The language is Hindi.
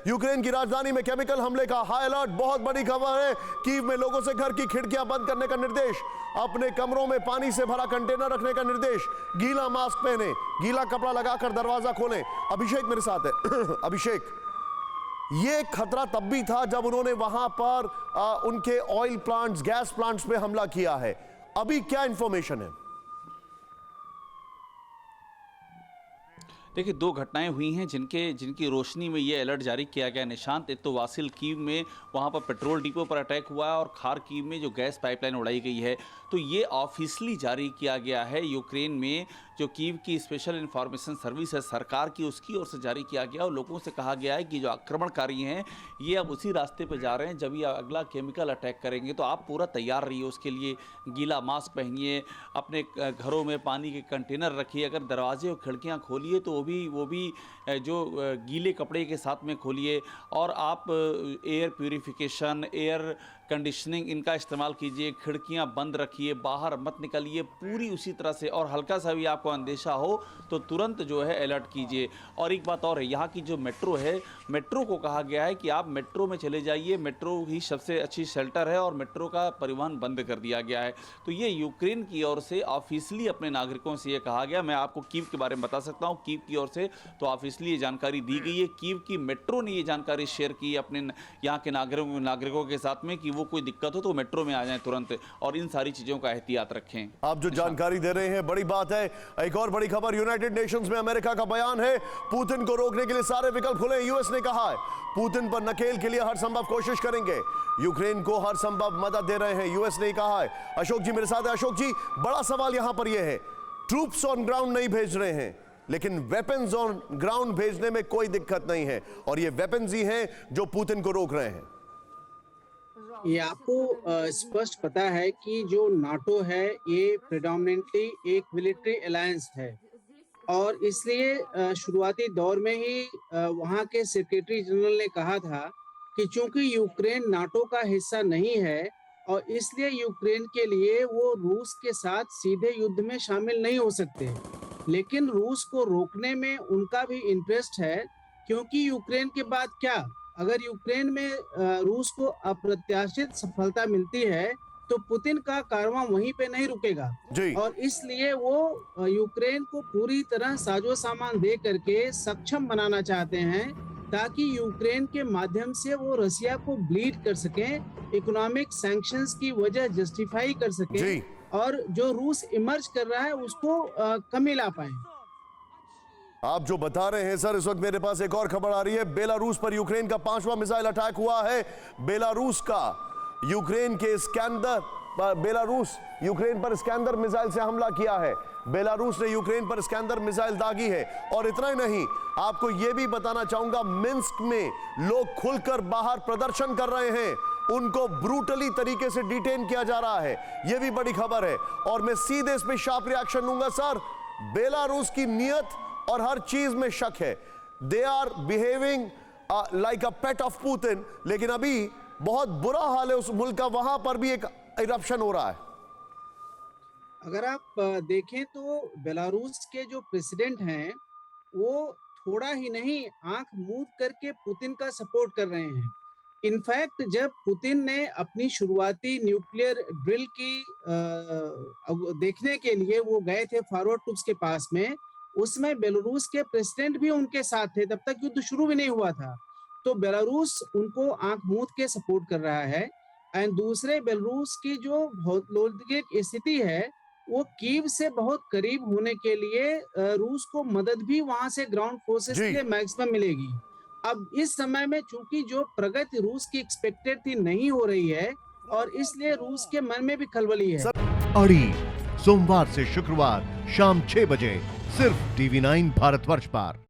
यूक्रेन की राजधानी में केमिकल हमले का हाई अलर्ट। बहुत बड़ी खबर है, कीव में लोगों से घर की खिड़कियां बंद करने का निर्देश, अपने कमरों में पानी से भरा कंटेनर रखने का निर्देश, गीला मास्क पहने, गीला कपड़ा लगाकर दरवाजा खोलें। अभिषेक मेरे साथ है। अभिषेक, ये खतरा तब भी था जब उन्होंने वहां पर उनके ऑयल प्लांट्स, गैस प्लांट्स पे हमला किया है। अभी क्या इंफॉर्मेशन है? देखिए, दो घटनाएं हुई हैं जिनकी रोशनी में ये अलर्ट जारी किया गया निशांत। एक तो वासिल कीव में वहां पर पेट्रोल डिपो पर अटैक हुआ है और खार कीव में जो गैस पाइपलाइन उड़ाई गई है। तो ये ऑफिशियली जारी किया गया है यूक्रेन में, जो कीव की स्पेशल इंफॉर्मेशन सर्विस है सरकार की, उसकी ओर से जारी किया गया और लोगों से कहा गया है कि जो आक्रमणकारी हैं ये अब उसी रास्ते पर जा रहे हैं जब ये अगला केमिकल अटैक करेंगे। तो आप पूरा तैयार रहिए, उसके लिए गीला मास्क पहनिए, अपने घरों में पानी के कंटेनर रखिए, अगर दरवाजे और खिड़कियाँ खोलिए तो वो भी जो गीले कपड़े के साथ में खोलिए, और आप एयर प्यूरिफिकेशन, एयर कंडीशनिंग इनका इस्तेमाल कीजिए, खिड़कियां बंद रखिए, बाहर मत निकलिए, पूरी उसी तरह से। और हल्का सा भी आपको अंदेशा हो तो तुरंत जो है अलर्ट कीजिए। और एक बात और है, यहाँ की जो मेट्रो है, मेट्रो को कहा गया है कि आप मेट्रो में चले जाइए, मेट्रो ही सबसे अच्छी शेल्टर है और मेट्रो का परिवहन बंद कर दिया गया है। तो ये यूक्रेन की ओर से ऑफिशियली अपने नागरिकों से ये कहा गया। मैं आपको कीव के बारे में बता सकता हूँ, कीव की ओर से तो ऑफिशियली ये जानकारी दी गई है। कीव की मेट्रो ने ये जानकारी शेयर की अपने यहाँ के नागरिकों के साथ में कि वो कोई दिक्कत हो तो मेट्रो में आ जाएं तुरंत, और इन सारी चीजों का एहतियात रखें। आप जो जानकारी दे रहे हैं बड़ी बात है। एक और बड़ी खबर, यूनाइटेड नेशंस में अमेरिका का बयान है, पुतिन को रोकने के लिए सारे विकल्प खुले। यूएस ने कहा है पुतिन पर नकेल के लिए हर संभव कोशिश करेंगे, यूक्रेन को हर संभव मदद दे रहे हैं, यूएस ने कहा है। अशोक जी मेरे साथ है। अशोक जी, बड़ा सवाल यहां पर यह है, ट्रूप्स ऑन ग्राउंड नहीं भेज रहे हैं, लेकिन वेपन्स ऑन ग्राउंड भेजने में कोई दिक्कत नहीं है, और ये वेपन्स ही हैं जो पुतिन को रोक रहे हैं। ये आपको स्पष्ट पता है कि जो नाटो है ये प्रेडोमिनेंटली एक मिलिट्री अलायंस है, और इसलिए शुरुआती दौर में ही वहाँ के सेक्रेटरी जनरल ने कहा था कि चूंकि यूक्रेन नाटो का हिस्सा नहीं है और इसलिए यूक्रेन के लिए वो रूस के साथ सीधे युद्ध में शामिल नहीं हो सकते। लेकिन रूस को रोकने में उनका भी इंटरेस्ट है, क्योंकि यूक्रेन के बाद क्या, अगर यूक्रेन में रूस को अप्रत्याशित सफलता मिलती है तो पुतिन का कारवां वहीं पे नहीं रुकेगा, और इसलिए वो यूक्रेन को पूरी तरह साजो सामान दे करके सक्षम बनाना चाहते हैं, ताकि यूक्रेन के माध्यम से वो रसिया को ब्लीड कर सकें, इकोनॉमिक सैंक्शंस की वजह जस्टिफाई कर सकें, और जो रूस इमर्ज कर रहा है उसको कमी ला पाए। आप जो बता रहे हैं सर, इस वक्त मेरे पास एक और खबर आ रही है, बेलारूस पर यूक्रेन का 5वां मिसाइल अटैक हुआ है। बेलारूस यूक्रेन पर स्कैंदर मिसाइल से हमला किया है। बेलारूस ने यूक्रेन पर स्कैंदर मिसाइल दागी है। और इतना ही नहीं, आपको यह भी बताना चाहूंगा, मिन्स्क में लोग खुलकर बाहर प्रदर्शन कर रहे हैं, उनको ब्रूटली तरीके से डिटेन किया जा रहा है। यह भी बड़ी खबर है, और मैं सीधे इस पे शार्प रिएक्शन लूंगा। सर, बेलारूस की नीयत और हर चीज में शक है, they are behaving like a pet of Putin, लेकिन अभी बहुत बुरा हाल है उस मुल्क का, वहां पर भी एक इरप्शन हो रहा है। अगर आप देखें तो बेलारूस के जो प्रेसिडेंट हैं वो थोड़ा ही नहीं आंख मूंद करके पुतिन का सपोर्ट कर रहे हैं। इनफैक्ट जब पुतिन ने अपनी शुरुआती न्यूक्लियर ड्रिल की देखने के लिए वो गए थे फॉरवर्ड ट्रूप्स के पास में, उसमें बेलारूस के प्रेसिडेंट भी उनके साथ थे, तब तक युद्ध शुरू भी नहीं हुआ था। तो बेलारूस उनको आंख मूंद के सपोर्ट कर रहा है। एंड दूसरे, बेलारूस की जो भौगोलिक स्थिति है वो कीव से बहुत करीब होने के लिए रूस को मदद भी वहां से ग्राउंड फोर्सेस के लिए मैक्सिमम मिलेगी। अब इस समय में चूंकि जो प्रगति रूस की एक्सपेक्टेड थी नहीं हो रही है, और इसलिए रूस के मन में भी खलबली है। अड़ी सोमवार से शुक्रवार शाम 6 बजे सिर्फ TV9 भारतवर्ष पर।